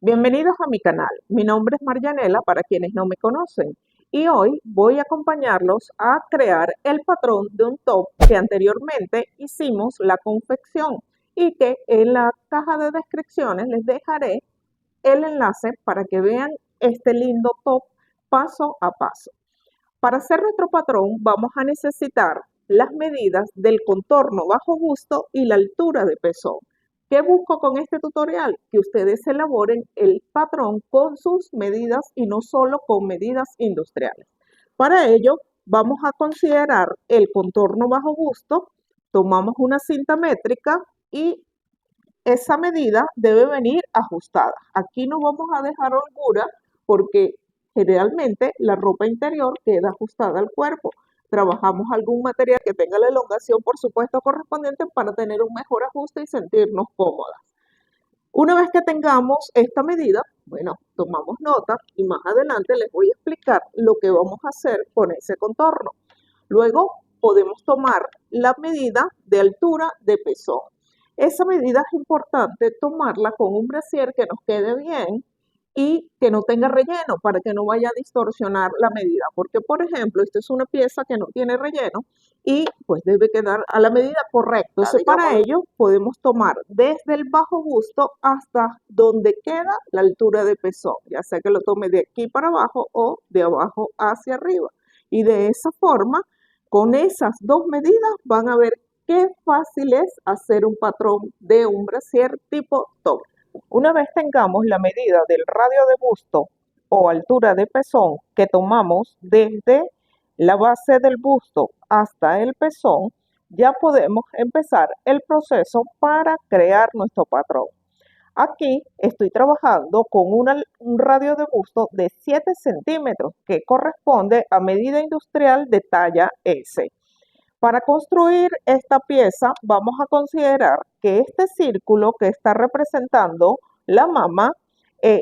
Bienvenidos a mi canal. Mi nombre es Marianela para quienes no me conocen y hoy voy a acompañarlos a crear el patrón de un top que anteriormente hicimos la confección y que en la caja de descripciones les dejaré el enlace para que vean este lindo top paso a paso. Para hacer nuestro patrón vamos a necesitar las medidas del contorno bajo busto y la altura de pezón. ¿Qué busco con este tutorial? Que ustedes elaboren el patrón con sus medidas y no solo con medidas industriales. Para ello vamos a considerar el contorno bajo busto, tomamos una cinta métrica y esa medida debe venir ajustada. Aquí no vamos a dejar holgura porque generalmente la ropa interior queda ajustada al cuerpo. Trabajamos algún material que tenga la elongación, por supuesto, correspondiente para tener un mejor ajuste y sentirnos cómodas. Una vez que tengamos esta medida, bueno, tomamos nota y más adelante les voy a explicar lo que vamos a hacer con ese contorno. Luego podemos tomar la medida de altura de pezón. Esa medida es importante tomarla con un brasier que nos quede bien y que no tenga relleno para que no vaya a distorsionar la medida. Porque, por ejemplo, esta es una pieza que no tiene relleno y pues debe quedar a la medida correcta. Entonces, para ello podemos tomar desde el bajo busto hasta donde queda la altura de pezón, ya sea que lo tome de aquí para abajo o de abajo hacia arriba. Y de esa forma, con esas dos medidas van a ver qué fácil es hacer un patrón de un brasier tipo top. Una vez tengamos la medida del radio de busto o altura de pezón que tomamos desde la base del busto hasta el pezón, ya podemos empezar el proceso para crear nuestro patrón. Aquí estoy trabajando con un radio de busto de 7 centímetros que corresponde a medida industrial de talla S. Para construir esta pieza vamos a considerar que este círculo que está representando la mama,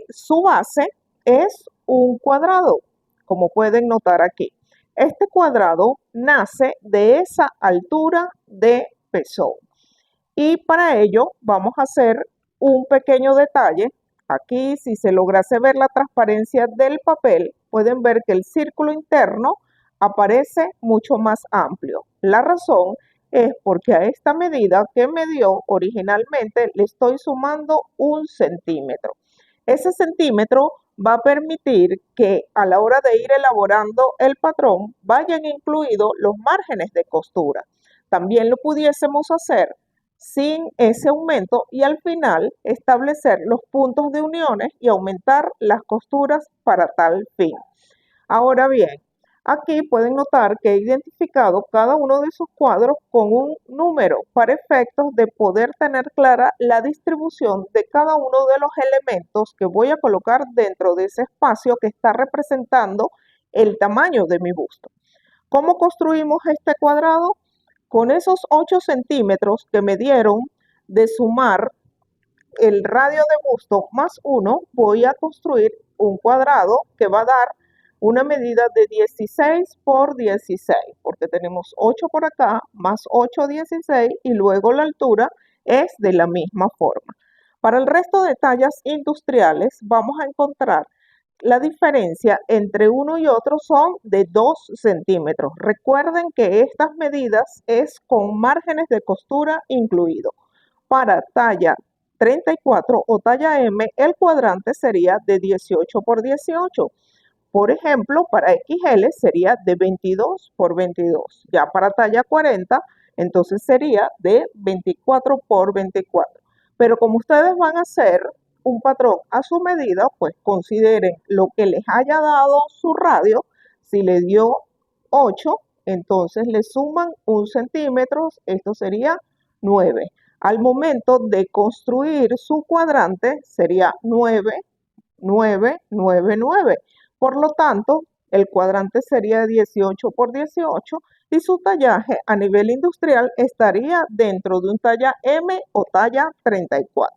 su base es un cuadrado, como pueden notar aquí. Este cuadrado nace de esa altura de pezón. Y para ello vamos a hacer un pequeño detalle. Aquí, si se lograse ver la transparencia del papel, pueden ver que el círculo interno aparece mucho más amplio. La razón es porque a esta medida que me dio originalmente le estoy sumando 1 centímetro. Ese centímetro va a permitir que a la hora de ir elaborando el patrón vayan incluidos los márgenes de costura. También lo pudiésemos hacer sin ese aumento y al final establecer los puntos de uniones y aumentar las costuras para tal fin. Ahora bien, aquí pueden notar que he identificado cada uno de esos cuadros con un número para efectos de poder tener clara la distribución de cada uno de los elementos que voy a colocar dentro de ese espacio que está representando el tamaño de mi busto. ¿Cómo construimos este cuadrado? Con esos 8 centímetros que me dieron de sumar el radio de busto más 1, voy a construir un cuadrado que va a dar una medida de 16 por 16, porque tenemos 8 por acá, más 8, 16, y luego la altura es de la misma forma. Para el resto de tallas industriales vamos a encontrar la diferencia entre uno y otro son de 2 centímetros. Recuerden que estas medidas es con márgenes de costura incluido. Para talla 34 o talla M, el cuadrante sería de 18 por 18. Por ejemplo, para XL sería de 22 por 22. Ya para talla 40, entonces sería de 24 por 24. Pero como ustedes van a hacer un patrón a su medida, pues consideren lo que les haya dado su radio. Si le dio 8, entonces le suman 1 centímetro, esto sería 9. Al momento de construir su cuadrante sería 9, 9, 9, 9. Por lo tanto, el cuadrante sería 18 por 18 y su tallaje a nivel industrial estaría dentro de un talla M o talla 34.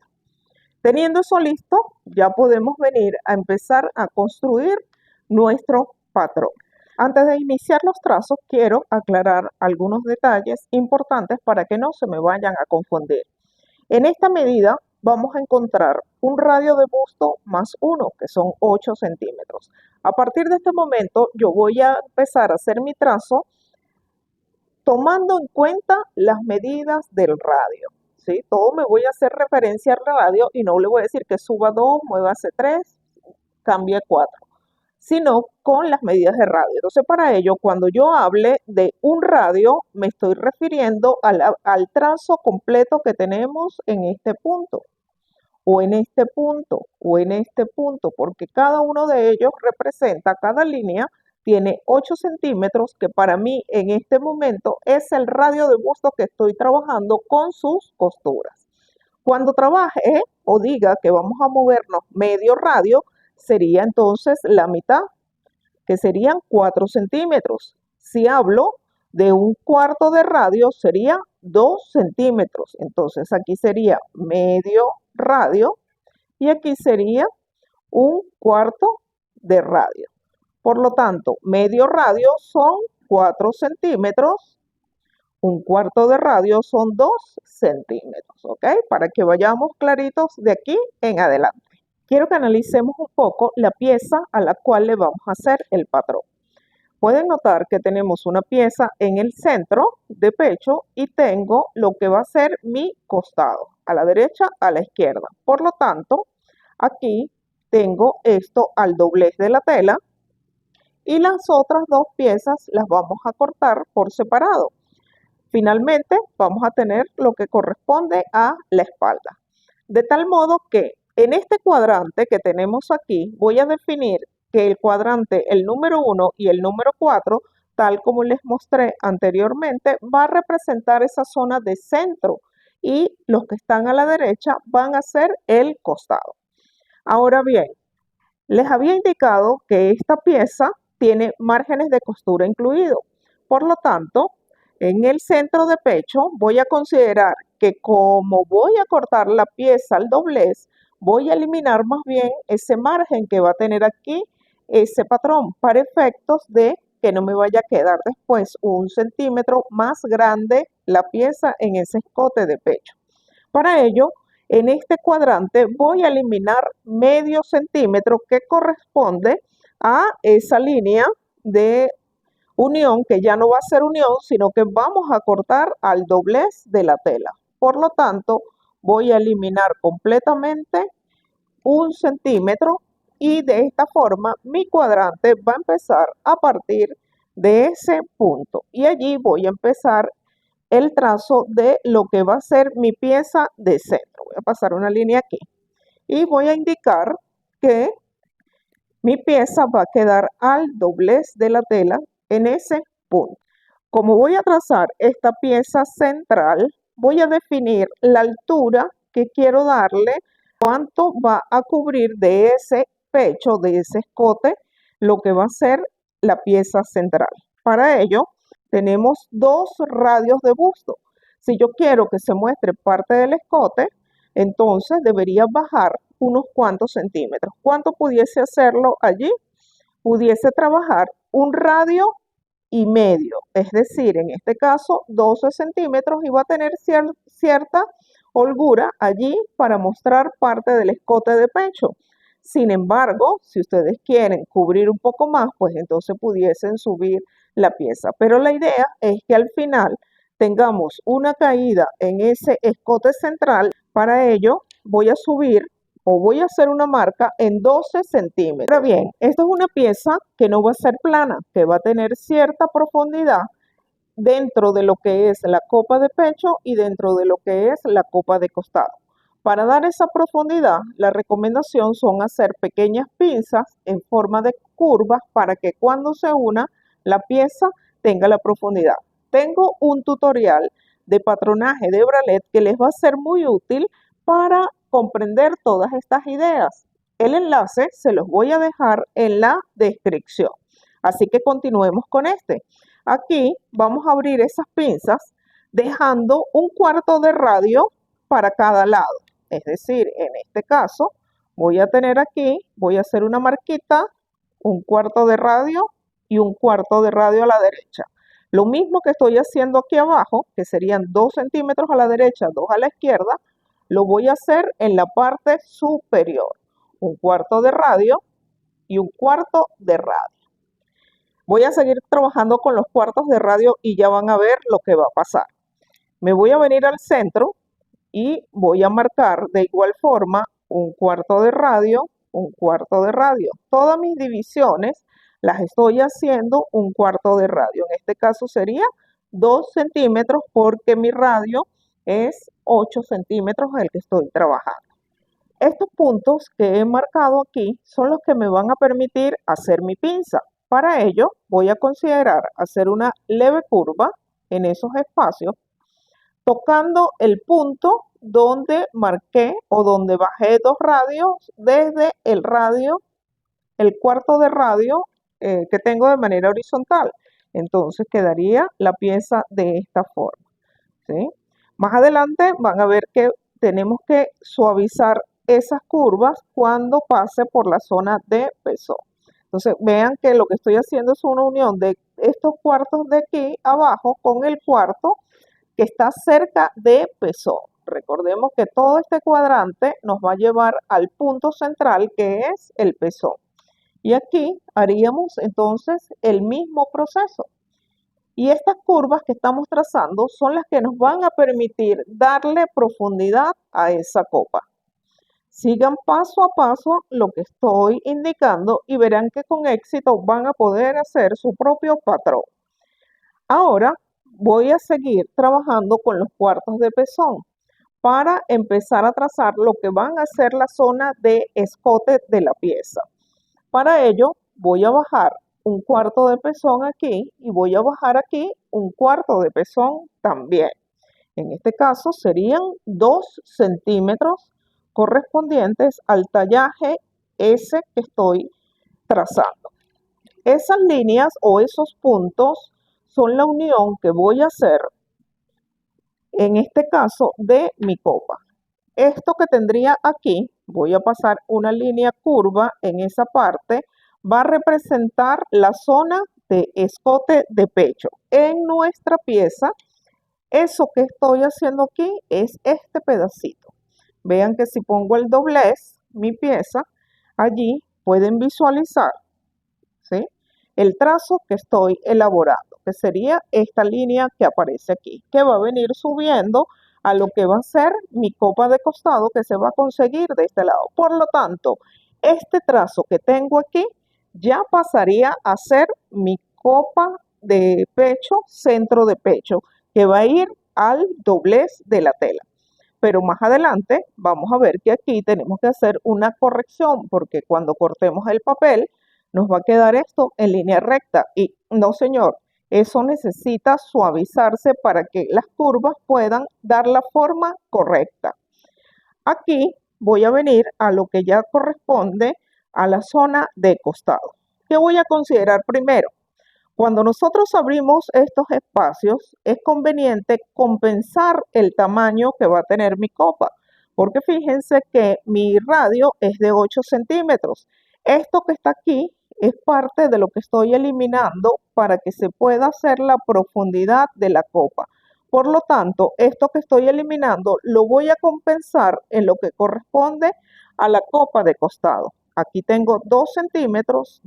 Teniendo eso listo, ya podemos venir a empezar a construir nuestro patrón. Antes de iniciar los trazos, quiero aclarar algunos detalles importantes para que no se me vayan a confundir. En esta medida vamos a encontrar un radio de busto más 1, que son 8 centímetros. A partir de este momento, yo voy a empezar a hacer mi trazo tomando en cuenta las medidas del radio. ¿Sí? Todo me voy a hacer referencia al radio y no le voy a decir que suba 2, muévase 3, cambie 4, sino con las medidas de radio. Entonces, para ello, cuando yo hable de un radio, me estoy refiriendo al trazo completo que tenemos en este punto, o en este punto, o en este punto, porque cada uno de ellos representa, cada línea tiene 8 centímetros, que para mí en este momento es el radio de busto que estoy trabajando con sus costuras. Cuando trabaje o diga que vamos a movernos medio radio, sería entonces la mitad, que serían 4 centímetros. Si hablo de un cuarto de radio, sería 2 centímetros. Entonces aquí sería medio radio y aquí sería un cuarto de radio. Por lo tanto, medio radio son 4 centímetros, un cuarto de radio son 2 centímetros, ¿ok? Para que vayamos claritos de aquí en adelante. Quiero que analicemos un poco la pieza a la cual le vamos a hacer el patrón. Pueden notar que tenemos una pieza en el centro de pecho y tengo lo que va a ser mi costado, a la derecha, a la izquierda. Por lo tanto, aquí tengo esto al doblez de la tela y las otras dos piezas las vamos a cortar por separado. Finalmente, vamos a tener lo que corresponde a la espalda. De tal modo que en este cuadrante que tenemos aquí, voy a definir que el cuadrante, el número 1 y el número 4, tal como les mostré anteriormente, va a representar esa zona de centro y los que están a la derecha van a ser el costado. Ahora bien, les había indicado que esta pieza tiene márgenes de costura incluidos. Por lo tanto, en el centro de pecho voy a considerar que como voy a cortar la pieza al doblez, voy a eliminar más bien ese margen que va a tener aquí ese patrón para efectos de que no me vaya a quedar después 1 centímetro más grande la pieza en ese escote de pecho. Para ello, en este cuadrante voy a eliminar medio centímetro que corresponde a esa línea de unión, que ya no va a ser unión, sino que vamos a cortar al doblez de la tela. Por lo tanto, voy a eliminar completamente 1 centímetro y de esta forma mi cuadrante va a empezar a partir de ese punto. Y allí voy a empezar el trazo de lo que va a ser mi pieza de centro. Voy a pasar una línea aquí y voy a indicar que mi pieza va a quedar al doblez de la tela en ese punto. Como voy a trazar esta pieza central, voy a definir la altura que quiero darle, cuánto va a cubrir de ese pecho, de ese escote, lo que va a ser la pieza central. Para ello, tenemos 2 radios de busto. Si yo quiero que se muestre parte del escote, entonces debería bajar unos cuantos centímetros. ¿Cuánto pudiese hacerlo allí? Pudiese trabajar un radio y medio, es decir, en este caso 12 centímetros, y va a tener cierta holgura allí para mostrar parte del escote de pecho. Sin embargo, si ustedes quieren cubrir un poco más, pues entonces pudiesen subir la pieza. Pero la idea es que al final tengamos una caída en ese escote central. Para ello voy a subir o voy a hacer una marca en 12 centímetros. Ahora bien, esta es una pieza que no va a ser plana, que va a tener cierta profundidad dentro de lo que es la copa de pecho y dentro de lo que es la copa de costado. Para dar esa profundidad, la recomendación son hacer pequeñas pinzas en forma de curvas para que cuando se una la pieza tenga la profundidad. Tengo un tutorial de patronaje de bralette que les va a ser muy útil para comprender todas estas ideas. El enlace se los voy a dejar en la descripción. Así que continuemos con este. Aquí vamos a abrir esas pinzas dejando un cuarto de radio para cada lado. Es decir, en este caso voy a tener aquí, voy a hacer una marquita, un cuarto de radio y un cuarto de radio a la derecha. Lo mismo que estoy haciendo aquí abajo, que serían 2 centímetros a la derecha, 2 a la izquierda, lo voy a hacer en la parte superior. Un cuarto de radio y un cuarto de radio. Voy a seguir trabajando con los cuartos de radio y ya van a ver lo que va a pasar. Me voy a venir al centro y voy a marcar de igual forma un cuarto de radio, un cuarto de radio. Todas mis divisiones las estoy haciendo un cuarto de radio. En este caso sería 2 centímetros porque mi radio es 8 centímetros el que estoy trabajando. Estos puntos que he marcado aquí son los que me van a permitir hacer mi pinza. Para ello voy a considerar hacer una leve curva en esos espacios, tocando el punto donde marqué o donde bajé 2 radios desde el radio, el cuarto de radio que tengo de manera horizontal. Entonces quedaría la pieza de esta forma, ¿sí? Más adelante van a ver que tenemos que suavizar esas curvas cuando pase por la zona de pezón. Entonces vean que lo que estoy haciendo es una unión de estos cuartos de aquí abajo con el cuarto que está cerca de pezón. Recordemos que todo este cuadrante nos va a llevar al punto central que es el pezón. Y aquí haríamos entonces el mismo proceso. Y estas curvas que estamos trazando son las que nos van a permitir darle profundidad a esa copa. Sigan paso a paso lo que estoy indicando y verán que con éxito van a poder hacer su propio patrón. Ahora voy a seguir trabajando con los cuartos de pezón para empezar a trazar lo que van a ser la zona de escote de la pieza. Para ello voy a bajar un cuarto de pezón aquí y voy a bajar aquí un cuarto de pezón también. En este caso serían 2 centímetros correspondientes al tallaje ese que estoy trazando. Esas líneas o esos puntos son la unión que voy a hacer en este caso de mi copa. Esto que tendría aquí, voy a pasar una línea curva en esa parte, va a representar la zona de escote de pecho. En nuestra pieza, eso que estoy haciendo aquí es este pedacito. Vean que si pongo el doblez, mi pieza, allí pueden visualizar, ¿sí?, el trazo que estoy elaborando, que sería esta línea que aparece aquí, que va a venir subiendo a lo que va a ser mi copa de costado que se va a conseguir de este lado. Por lo tanto, este trazo que tengo aquí ya pasaría a ser mi copa de pecho, centro de pecho, que va a ir al doblez de la tela. Pero más adelante vamos a ver que aquí tenemos que hacer una corrección porque cuando cortemos el papel nos va a quedar esto en línea recta y no, señor, eso necesita suavizarse para que las curvas puedan dar la forma correcta. Aquí voy a venir a lo que ya corresponde a la zona de costado. ¿Qué voy a considerar primero? Cuando nosotros abrimos estos espacios, es conveniente compensar el tamaño que va a tener mi copa, porque fíjense que mi radio es de 8 centímetros. Esto que está aquí es parte de lo que estoy eliminando para que se pueda hacer la profundidad de la copa. Por lo tanto, esto que estoy eliminando lo voy a compensar en lo que corresponde a la copa de costado. Aquí tengo 2 centímetros,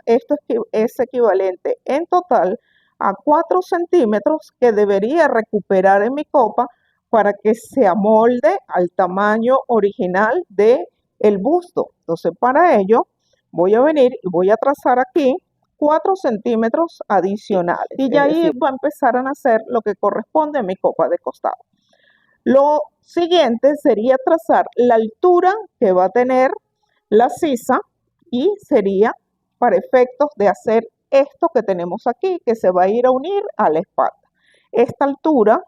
esto es equivalente en total a 4 centímetros que debería recuperar en mi copa para que se amolde al tamaño original del busto. Entonces, para ello, voy a venir y voy a trazar aquí 4 centímetros adicionales. Y ya ahí va a empezar a nacer lo que corresponde a mi copa de costado. Lo siguiente sería trazar la altura que va a tener la sisa y sería para efectos de hacer esto que tenemos aquí, que se va a ir a unir a la espalda. Esta altura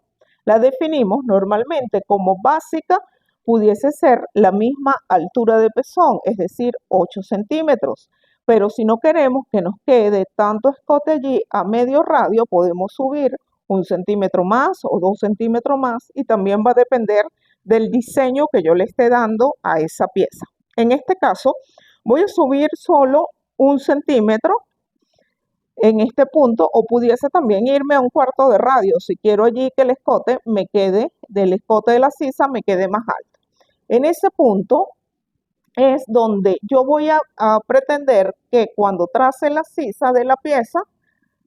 la definimos normalmente como básica, pudiese ser la misma altura de pezón, es decir, 8 centímetros. Pero si no queremos que nos quede tanto escote allí a medio radio, podemos subir 1 centímetro más o 2 centímetros más y también va a depender del diseño que yo le esté dando a esa pieza. En este caso, voy a subir solo 1 centímetro en este punto, o pudiese también irme a un cuarto de radio si quiero allí que el escote me quede, del escote de la sisa me quede más alto. En ese punto es donde yo voy a pretender que cuando trace la sisa de la pieza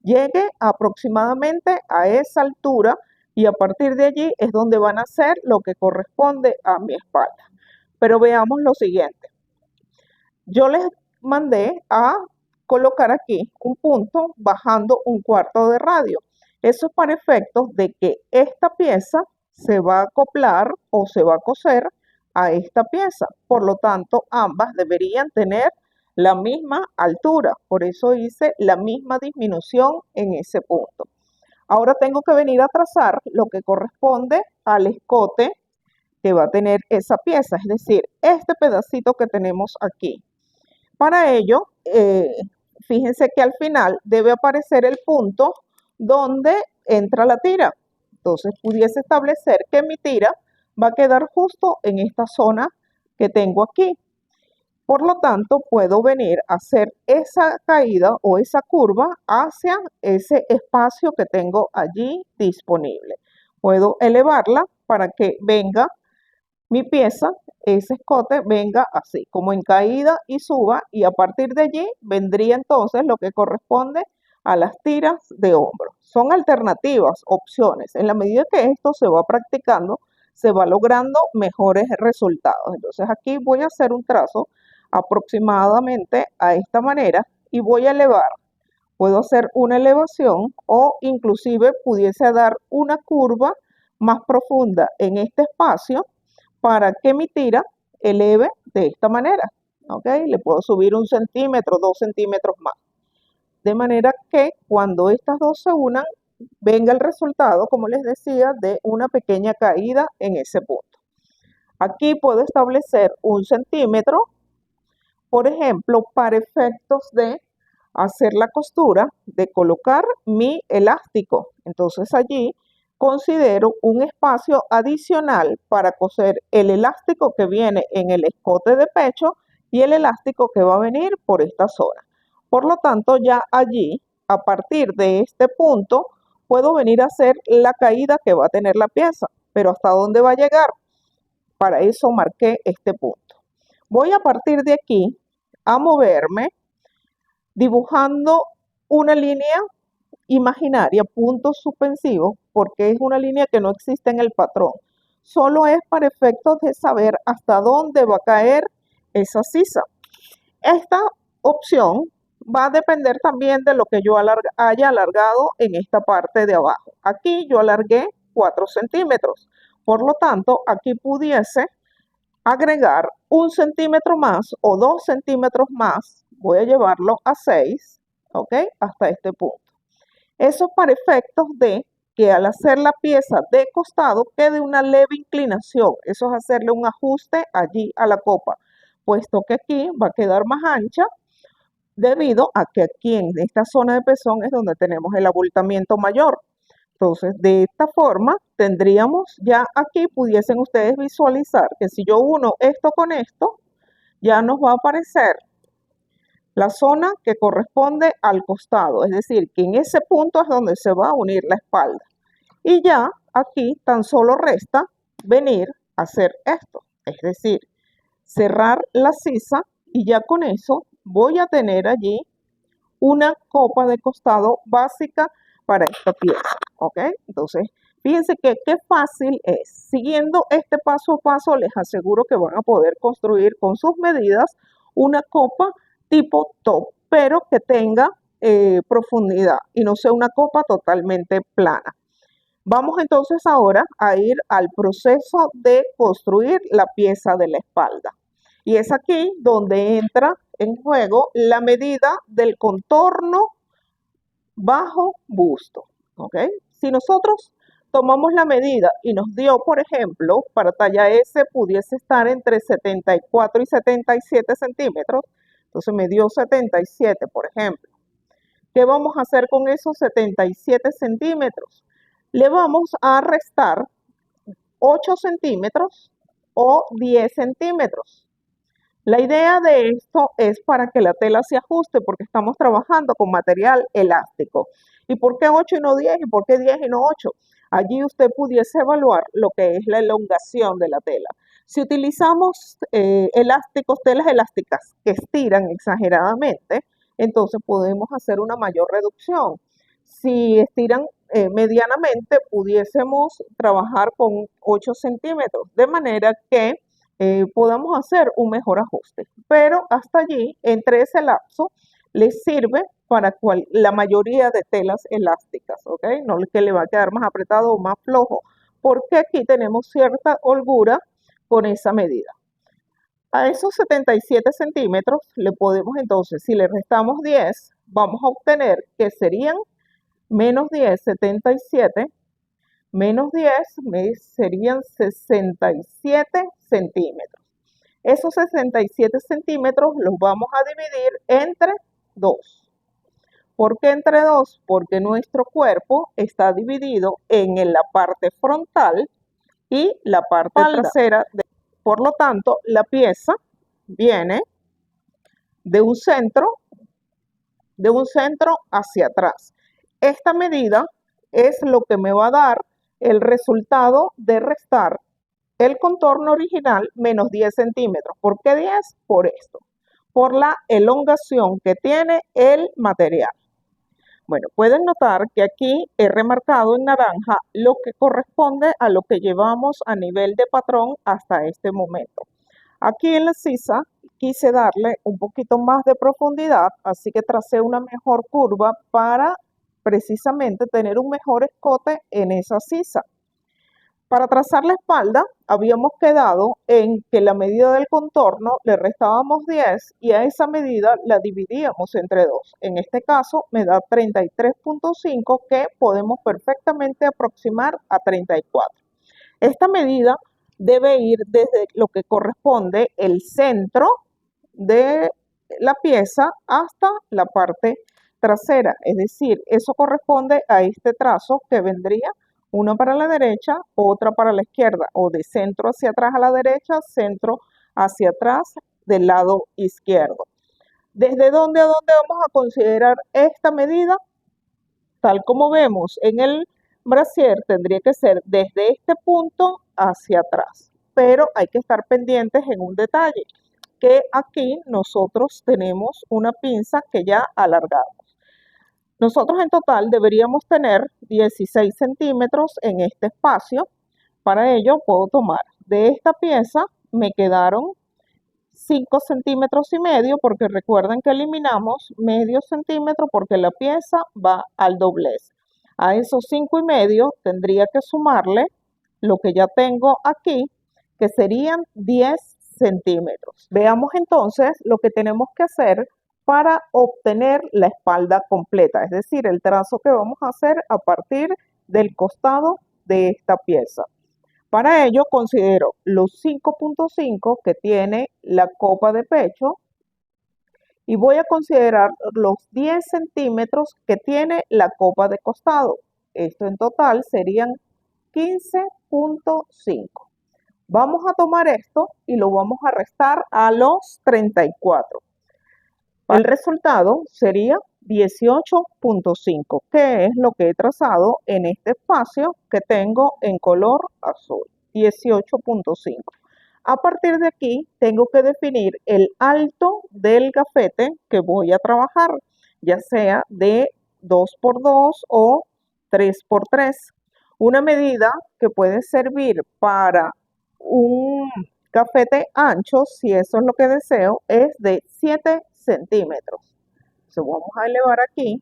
llegue aproximadamente a esa altura y a partir de allí es donde van a hacer lo que corresponde a mi espalda. Pero veamos lo siguiente. Yo les mandé a colocar aquí un punto bajando un cuarto de radio. Eso es para efectos de que esta pieza se va a acoplar o se va a coser a esta pieza. Por lo tanto, ambas deberían tener la misma altura. Por eso hice la misma disminución en ese punto. Ahora tengo que venir a trazar lo que corresponde al escote que va a tener esa pieza, es decir, este pedacito que tenemos aquí. Para ello, fíjense que al final debe aparecer el punto donde entra la tira. Entonces pudiese establecer que mi tira va a quedar justo en esta zona que tengo aquí. Por lo tanto, puedo venir a hacer esa caída o esa curva hacia ese espacio que tengo allí disponible. Puedo elevarla para que venga mi pieza, ese escote venga así, como en caída y suba, y a partir de allí vendría entonces lo que corresponde a las tiras de hombro. Son alternativas, opciones. En la medida que esto se va practicando, se va logrando mejores resultados. Entonces aquí voy a hacer un trazo aproximadamente a esta manera y voy a elevar. Puedo hacer una elevación o inclusive pudiese dar una curva más profunda en este espacio para que mi tira eleve de esta manera, ¿ok? Le puedo subir 1 centímetro, 2 centímetros más. De manera que cuando estas dos se unan, venga el resultado, como les decía, de una pequeña caída en ese punto. Aquí puedo establecer 1 centímetro, por ejemplo, para efectos de hacer la costura, de colocar mi elástico. Entonces allí considero un espacio adicional para coser el elástico que viene en el escote de pecho y el elástico que va a venir por esta zona. Por lo tanto, ya allí, a partir de este punto, puedo venir a hacer la caída que va a tener la pieza. Pero ¿hasta dónde va a llegar? Para eso marqué este punto. Voy a partir de aquí a moverme dibujando una línea imaginaria, puntos suspensivos, porque es una línea que no existe en el patrón. Solo es para efectos de saber hasta dónde va a caer esa sisa. Esta opción va a depender también de lo que yo haya alargado en esta parte de abajo. Aquí yo alargué 4 centímetros. Por lo tanto, aquí pudiese agregar 1 centímetro más o 2 centímetros más. Voy a llevarlo a 6, ¿ok? Hasta este punto. Eso para efectos de que al hacer la pieza de costado quede una leve inclinación. Eso es hacerle un ajuste allí a la copa, puesto que aquí va a quedar más ancha debido a que aquí en esta zona de pezón es donde tenemos el abultamiento mayor. Entonces, de esta forma tendríamos ya aquí, pudiesen ustedes visualizar que si yo uno esto con esto, ya nos va a aparecer la zona que corresponde al costado, es decir, que en ese punto es donde se va a unir la espalda. Y ya aquí tan solo resta venir a hacer esto, es decir, cerrar la sisa y ya con eso voy a tener allí una copa de costado básica para esta pieza, ¿ok? Entonces, fíjense que qué fácil es. Siguiendo este paso a paso, les aseguro que van a poder construir con sus medidas una copa tipo top, pero que tenga profundidad y no sea una copa totalmente plana. Vamos entonces ahora a ir al proceso de construir la pieza de la espalda. Y es aquí donde entra en juego la medida del contorno bajo busto, ¿ok? Si nosotros tomamos la medida y nos dio, por ejemplo, para talla S pudiese estar entre 74 y 77 centímetros, entonces me dio 77, por ejemplo. ¿Qué vamos a hacer con esos 77 centímetros? Le vamos a restar 8 centímetros o 10 centímetros. La idea de esto es para que la tela se ajuste porque estamos trabajando con material elástico. ¿Y por qué 8 y no 10? ¿Y por qué 10 y no 8? Allí usted pudiese evaluar lo que es la elongación de la tela. Si utilizamos elásticos, telas elásticas que estiran exageradamente, entonces podemos hacer una mayor reducción. Si estiran medianamente, pudiésemos trabajar con 8 centímetros, de manera que podamos hacer un mejor ajuste. Pero hasta allí, entre ese lapso, les sirve para la mayoría de telas elásticas, ¿ok? No es que le va a quedar más apretado o más flojo, porque aquí tenemos cierta holgura con esa medida. A esos 77 centímetros le podemos entonces, si le restamos 10, vamos a obtener que serían menos 10, 77, menos 10 serían 67 centímetros. Esos 67 centímetros los vamos a dividir entre 2. ¿Por qué entre 2? Porque nuestro cuerpo está dividido en la parte frontal y la parte trasera. Por lo tanto, la pieza viene de un centro hacia atrás. Esta medida es lo que me va a dar el resultado de restar el contorno original menos 10 centímetros. ¿Por qué 10? Por esto, por la elongación que tiene el material. Bueno, pueden notar que aquí he remarcado en naranja lo que corresponde a lo que llevamos a nivel de patrón hasta este momento. Aquí en la sisa quise darle un poquito más de profundidad, así que tracé una mejor curva para precisamente tener un mejor escote en esa sisa. Para trazar la espalda, habíamos quedado en que la medida del contorno le restábamos 10 y a esa medida la dividíamos entre 2. En este caso me da 33.5 que podemos perfectamente aproximar a 34. Esta medida debe ir desde lo que corresponde el centro de la pieza hasta la parte trasera, es decir, eso corresponde a este trazo que vendría una para la derecha, otra para la izquierda, o de centro hacia atrás a la derecha, centro hacia atrás del lado izquierdo. ¿Desde dónde a dónde vamos a considerar esta medida? Tal como vemos en el brasier, tendría que ser desde este punto hacia atrás, pero hay que estar pendientes en un detalle, que aquí nosotros tenemos una pinza que ya alargamos. Nosotros en total deberíamos tener 16 centímetros en este espacio. Para ello puedo tomar de esta pieza, me quedaron 5 centímetros y medio, porque recuerden que eliminamos medio centímetro porque la pieza va al doblez. A esos 5 y medio tendría que sumarle lo que ya tengo aquí, que serían 10 centímetros. Veamos entonces lo que tenemos que hacer para obtener la espalda completa, es decir, el trazo que vamos a hacer a partir del costado de esta pieza. Para ello considero los 5.5 que tiene la copa de pecho y voy a considerar los 10 centímetros que tiene la copa de costado. Esto en total serían 15.5. Vamos a tomar esto y lo vamos a restar a los 34. El resultado sería 18.5, que es lo que he trazado en este espacio que tengo en color azul, 18.5. A partir de aquí tengo que definir el alto del gafete que voy a trabajar, ya sea de 2x2 o 3x3. Una medida que puede servir para un gafete ancho, si eso es lo que deseo, es de 7 centímetros. Entonces vamos a elevar aquí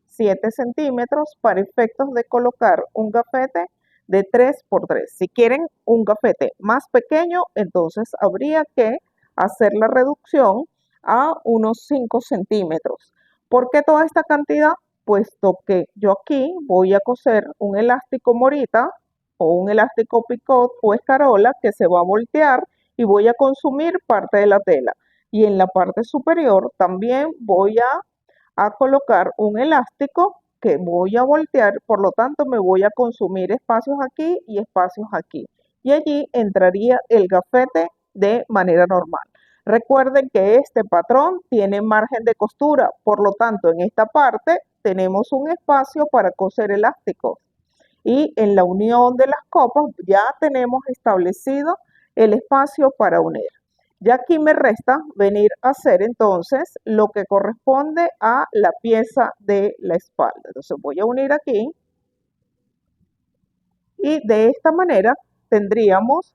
7 centímetros para efectos de colocar un gafete de 3x3. Si quieren un gafete más pequeño, entonces habría que hacer la reducción a unos 5 centímetros. ¿Por qué toda esta cantidad? Puesto que yo aquí voy a coser un elástico morita o un elástico picot o escarola que se va a voltear y voy a consumir parte de la tela. Y en la parte superior también voy a colocar un elástico que voy a voltear, por lo tanto me voy a consumir espacios aquí y espacios aquí. Y allí entraría el gafete de manera normal. Recuerden que este patrón tiene margen de costura, por lo tanto en esta parte tenemos un espacio para coser elásticos. Y en la unión de las copas ya tenemos establecido el espacio para unir. Ya aquí me resta venir a hacer entonces lo que corresponde a la pieza de la espalda. Entonces voy a unir aquí y de esta manera tendríamos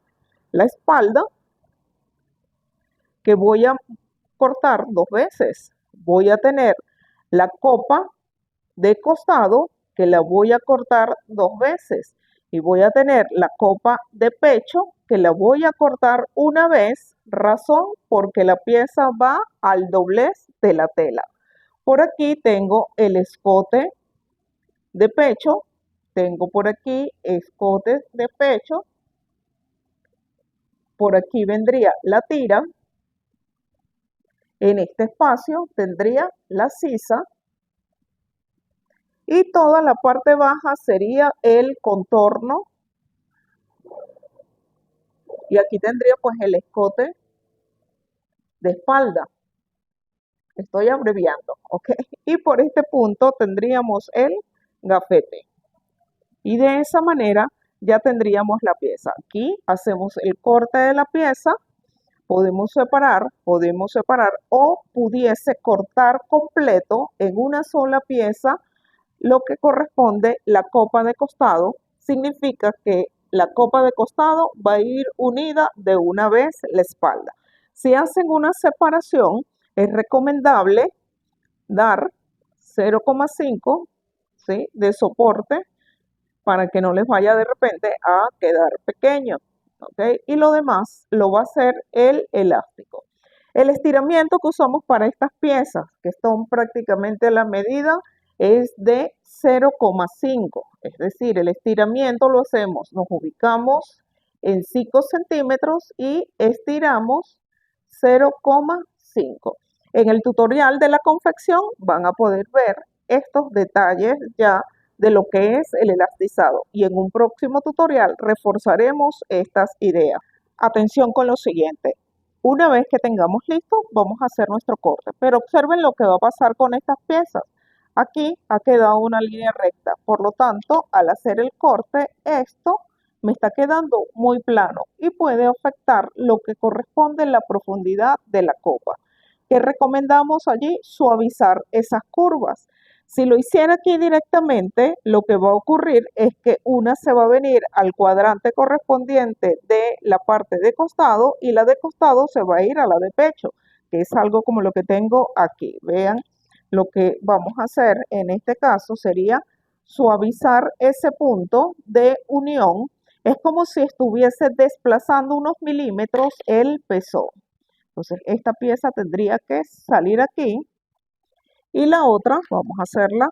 la espalda que voy a cortar 2 veces. Voy a tener la copa de costado que la voy a cortar 2 veces y voy a tener la copa de pecho que la voy a cortar una vez, razón porque la pieza va al doblez de la tela. Por aquí tengo el escote de pecho, tengo por aquí escotes de pecho, por aquí vendría la tira, en este espacio tendría la sisa y toda la parte baja sería el contorno y aquí tendría pues el escote de espalda. Estoy abreviando, ¿ok? Y por este punto tendríamos el gafete. Y de esa manera ya tendríamos la pieza. Aquí hacemos el corte de la pieza, podemos separar o pudiese cortar completo en una sola pieza lo que corresponde la copa de costado. Significa que la copa de costado va a ir unida de una vez la espalda. Si hacen una separación, es recomendable dar 0,5, ¿sí?, de soporte para que no les vaya de repente a quedar pequeño, ¿ok? Y lo demás lo va a hacer el elástico. El estiramiento que usamos para estas piezas, que son prácticamente a la medida, es de 0,5. Es decir, el estiramiento lo hacemos, nos ubicamos en 5 centímetros y estiramos 0,5. En el tutorial de la confección van a poder ver estos detalles ya de lo que es el elastizado y en un próximo tutorial reforzaremos estas ideas. Atención con lo siguiente. Una vez que tengamos listo, vamos a hacer nuestro corte, pero observen lo que va a pasar con estas piezas. Aquí ha quedado una línea recta, por lo tanto, al hacer el corte, esto me está quedando muy plano y puede afectar lo que corresponde en la profundidad de la copa. ¿Qué recomendamos allí? Suavizar esas curvas. Si lo hiciera aquí directamente, lo que va a ocurrir es que una se va a venir al cuadrante correspondiente de la parte de costado y la de costado se va a ir a la de pecho, que es algo como lo que tengo aquí. Vean, lo que vamos a hacer en este caso sería suavizar ese punto de unión. Es como si estuviese desplazando unos milímetros el pezón. Entonces, esta pieza tendría que salir aquí y la otra, vamos a hacerla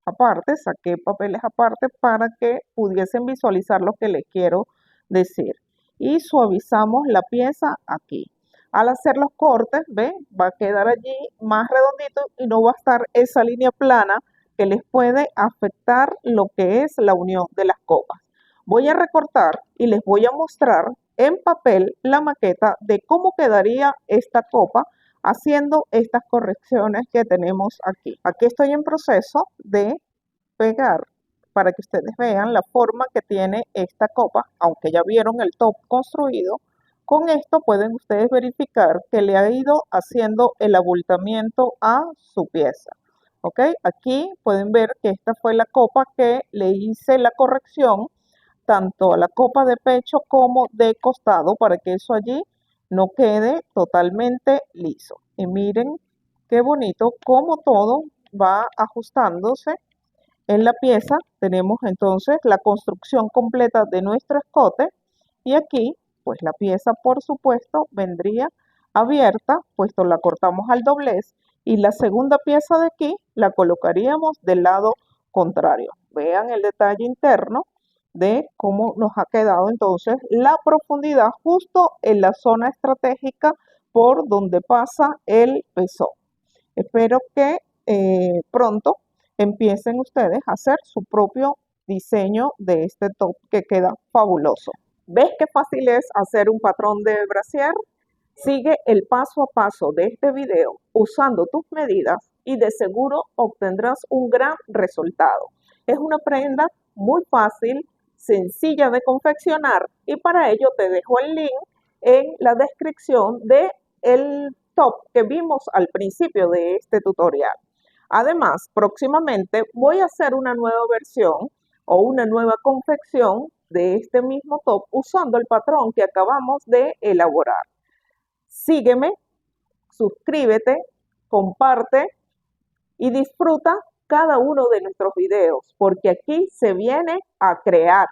aparte, saqué papeles aparte para que pudiesen visualizar lo que les quiero decir. Y suavizamos la pieza aquí. Al hacer los cortes, ¿ven? Va a quedar allí más redondito y no va a estar esa línea plana que les puede afectar lo que es la unión de las copas. Voy a recortar y les voy a mostrar en papel la maqueta de cómo quedaría esta copa haciendo estas correcciones que tenemos aquí. Aquí estoy en proceso de pegar para que ustedes vean la forma que tiene esta copa, aunque ya vieron el top construido. Con esto pueden ustedes verificar que le ha ido haciendo el abultamiento a su pieza. ¿Ok? Aquí pueden ver que esta fue la copa que le hice la corrección, tanto a la copa de pecho como de costado, para que eso allí no quede totalmente liso. Y miren qué bonito cómo todo va ajustándose en la pieza. Tenemos entonces la construcción completa de nuestro escote y aquí pues la pieza por supuesto vendría abierta, puesto la cortamos al doblez y la segunda pieza de aquí la colocaríamos del lado contrario. Vean el detalle interno de cómo nos ha quedado entonces la profundidad justo en la zona estratégica por donde pasa el pezón. Espero que pronto empiecen ustedes a hacer su propio diseño de este top que queda fabuloso. ¿Ves qué fácil es hacer un patrón de brasier? Sigue el paso a paso de este video usando tus medidas y de seguro obtendrás un gran resultado. Es una prenda muy fácil, sencilla de confeccionar y para ello te dejo el link en la descripción del top que vimos al principio de este tutorial. Además, próximamente voy a hacer una nueva versión o una nueva confección de este mismo top usando el patrón que acabamos de elaborar. Sígueme, suscríbete, comparte y disfruta cada uno de nuestros videos, porque aquí se viene a crear.